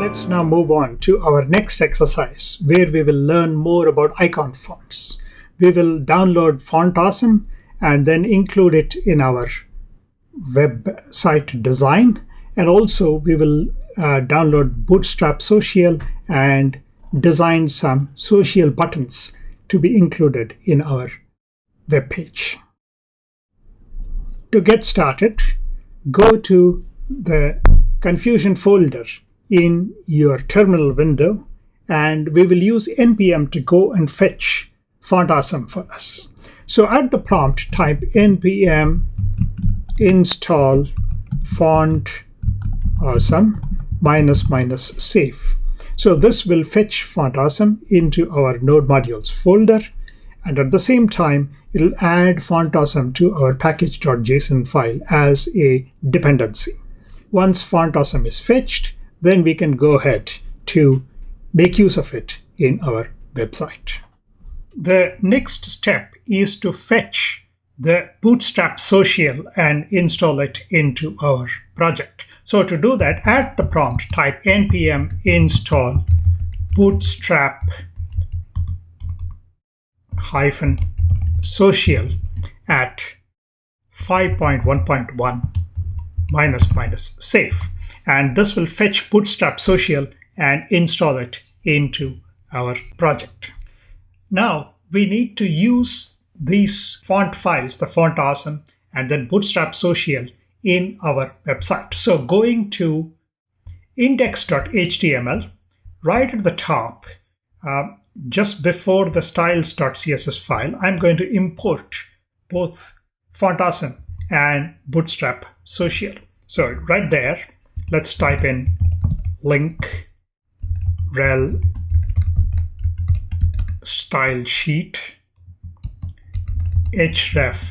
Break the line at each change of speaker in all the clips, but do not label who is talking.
Let's now move on to our next exercise where we will learn more about icon fonts. We will download Font Awesome and then include it in our website design, and also we will download Bootstrap Social and design some social buttons to be included in our web page. To get started, go to the Confusion folder in your terminal window, and we will use npm to go and fetch Font Awesome for us. So at the prompt, type npm install font awesome -- safe. So this will fetch Font Awesome into our node modules folder, and at the same time it will add Font Awesome to our package.json file as a dependency. Once Font Awesome is fetched, then we can go ahead to make use of it in our website. The next step is to fetch the Bootstrap Social and install it into our project. So to do that, at the prompt, type npm install bootstrap -social at 5.1.1 - safe. And this will fetch Bootstrap Social and install it into our project. Now we need to use these font files, the Font Awesome and then Bootstrap Social, in our website. So going to index.html, right at the top, just before the styles.css file, I'm going to import both Font Awesome and Bootstrap Social. So right there, let's type in link rel style sheet href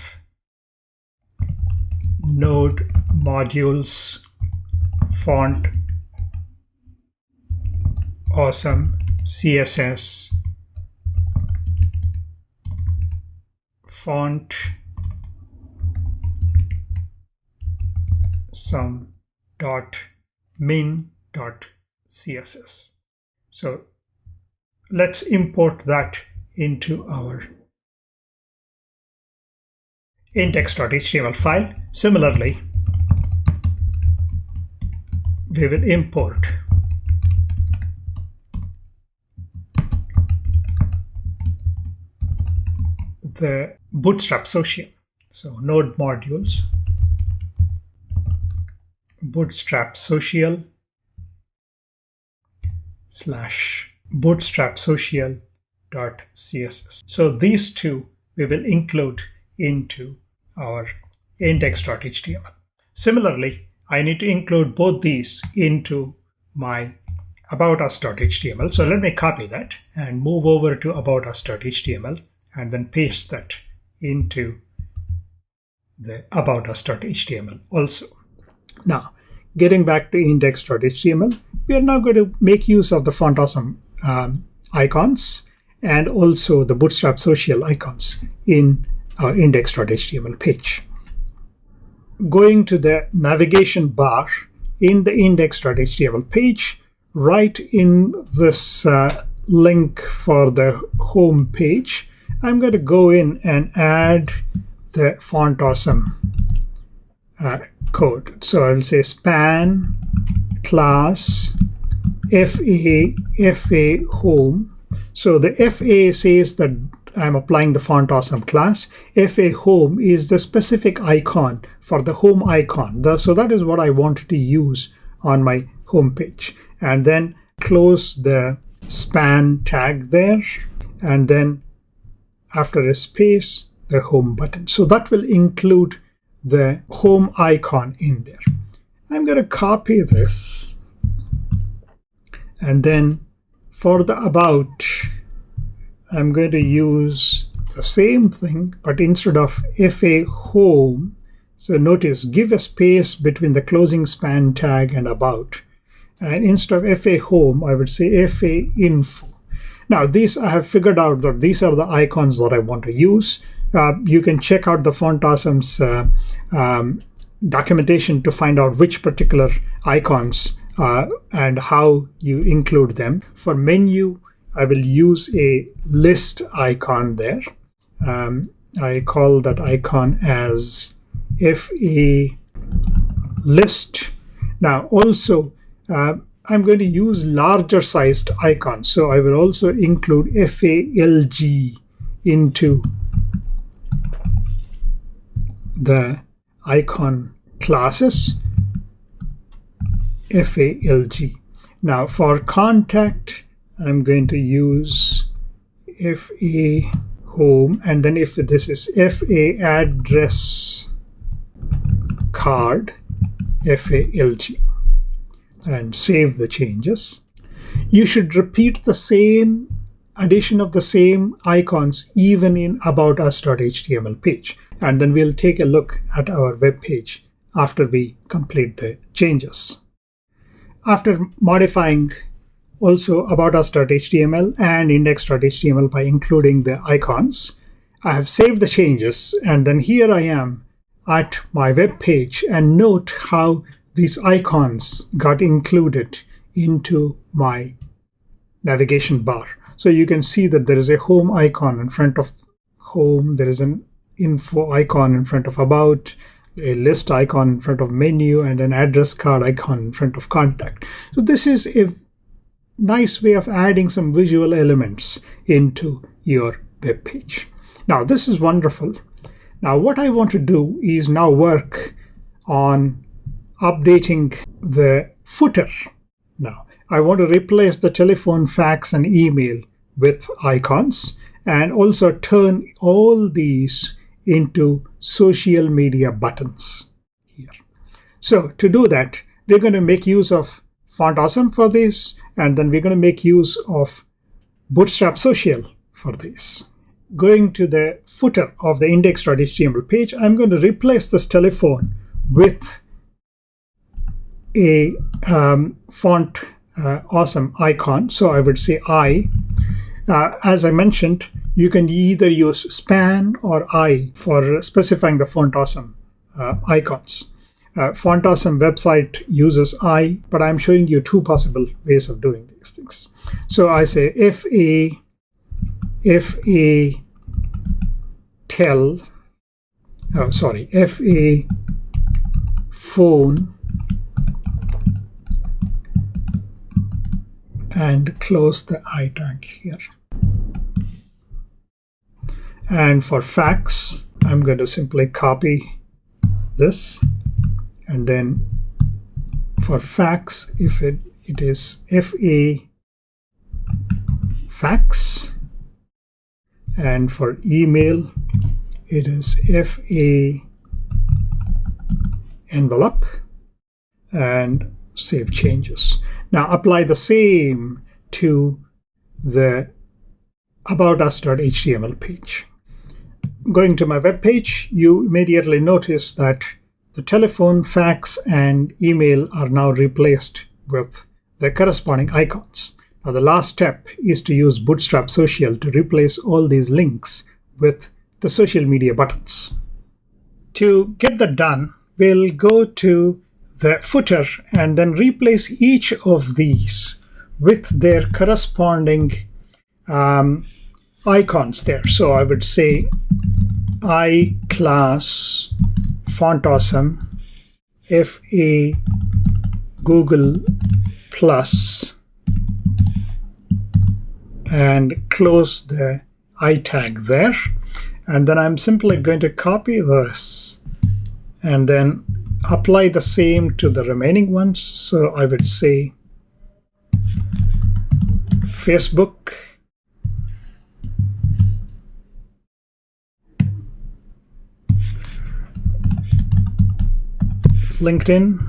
node modules font awesome css font some .min.css. So let's import that into our index.html file. Similarly, we will import the Bootstrap Social. So node modules Bootstrap Social / Bootstrap Social.css. So these two we will include into our index.html. Similarly, I need to include both these into my aboutus.html. So let me copy that and move over to aboutus.html and then paste that into the aboutus.html also. Now, getting back to index.html, we are now going to make use of the Font Awesome icons and also the Bootstrap Social icons in our index.html page. Going to the navigation bar in the index.html page, right in this link for the home page, I'm going to go in and add the Font Awesome code. So I'll say span class fa home. So the fa says that I'm applying the Font Awesome class. fa home is the specific icon for the home icon. So that is what I want to use on my home page. And then close the span tag there, and then after a space, the home button. So that will include the home icon in there. I'm going to copy this, and then for the about, I'm going to use the same thing, but instead of fa home, so notice, give a space between the closing span tag and about. And instead of fa home, I would say fa info. Now, these I have figured out that these are the icons that I want to use. You can check out the Font Awesome's documentation to find out which particular icons and how you include them. For menu, I will use a list icon there. I call that icon as FA list. Now also I'm going to use larger sized icons, so I will also include FALG into the icon classes. FALG. Now for contact, I'm going to use FA home, and then if this is FA address card, FALG, and save the changes. You should repeat the same addition of the same icons even in about us.html page, and then we'll take a look at our web page after we complete the changes. After modifying also about us.html and index.html by including the icons, I have saved the changes, and then here I am at my web page, and note how these icons got included into my navigation bar. So you can see that there is a home icon in front of home, there is an info icon in front of about, a list icon in front of menu, and an address card icon in front of contact. So this is a nice way of adding some visual elements into your web page. Now this is wonderful. Now what I want to do is now work on updating the footer. Now I want to replace the telephone, fax, and email with icons, and also turn all these into social media buttons here. So to do that, we're going to make use of Font Awesome for this, and then we're going to make use of Bootstrap Social for this. Going to the footer of the index.html page, I'm going to replace this telephone with a Font Awesome icon. So I would say I. As I mentioned, you can either use span or I for specifying the Font Awesome icons. Font Awesome website uses I, but I'm showing you two possible ways of doing these things. So I say FA phone, and close the I tag here. And for fax, I'm going to simply copy this, and then for fax, if it is FA fax, and for email it is FA envelope, and save changes. Now apply the same to the about us.html page. Going to my web page, you immediately notice that the telephone, fax, and email are now replaced with the corresponding icons. Now the last step is to use Bootstrap Social to replace all these links with the social media buttons. To get that done, we'll go to the footer and then replace each of these with their corresponding icons there. So I would say I class Font Awesome FA Google Plus, and close the I tag there. And then I'm simply going to copy this and then apply the same to the remaining ones. So I would say Facebook, LinkedIn,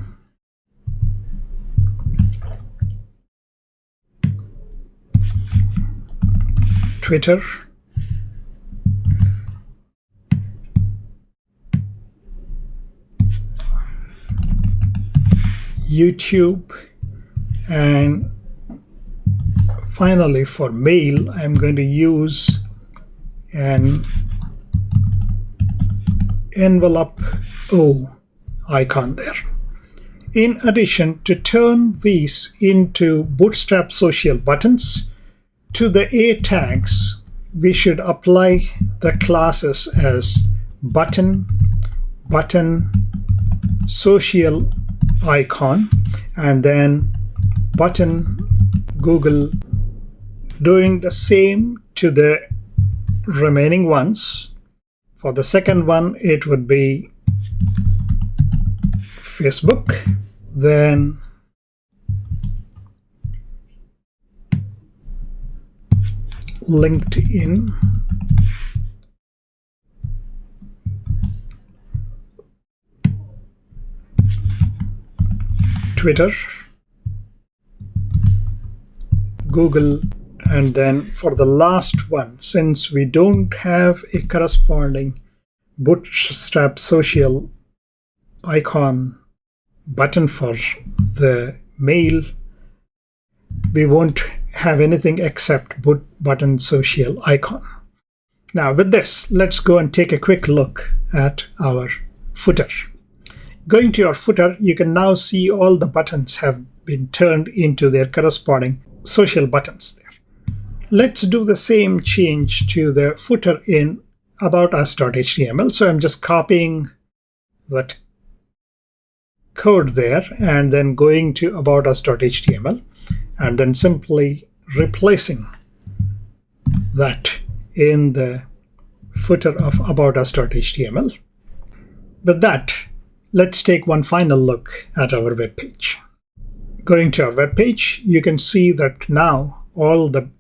Twitter, YouTube, and finally for mail, I'm going to use an envelope O icon there. in addition, to turn these into Bootstrap social buttons, to the A tags, we should apply the classes as button, social icon, and then button Google, doing the same to the remaining ones. For the second one, it would be Facebook, then LinkedIn, Twitter, Google, and then for the last one, since we don't have a corresponding Bootstrap social icon button for the mail, we won't have anything except button social icon. Now with this, let's go and take a quick look at our footer. Going to your footer, you can now see all the buttons have been turned into their corresponding social buttons there. Let's do the same change to the footer in aboutus.html. So I'm just copying that code there and then going to aboutus.html and then simply replacing that in the footer of aboutus.html. With that, let's take one final look at our web page. Going to our web page, you can see that now all the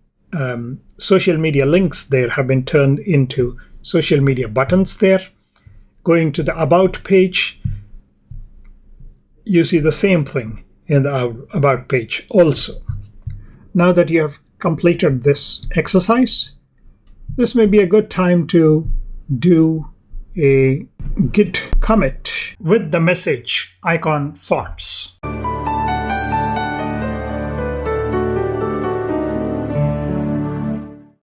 social media links there have been turned into social media buttons there. Going to the About page, you see the same thing in the About page also. Now that you have completed this exercise, this may be a good time to do a git commit with the message icon fonts.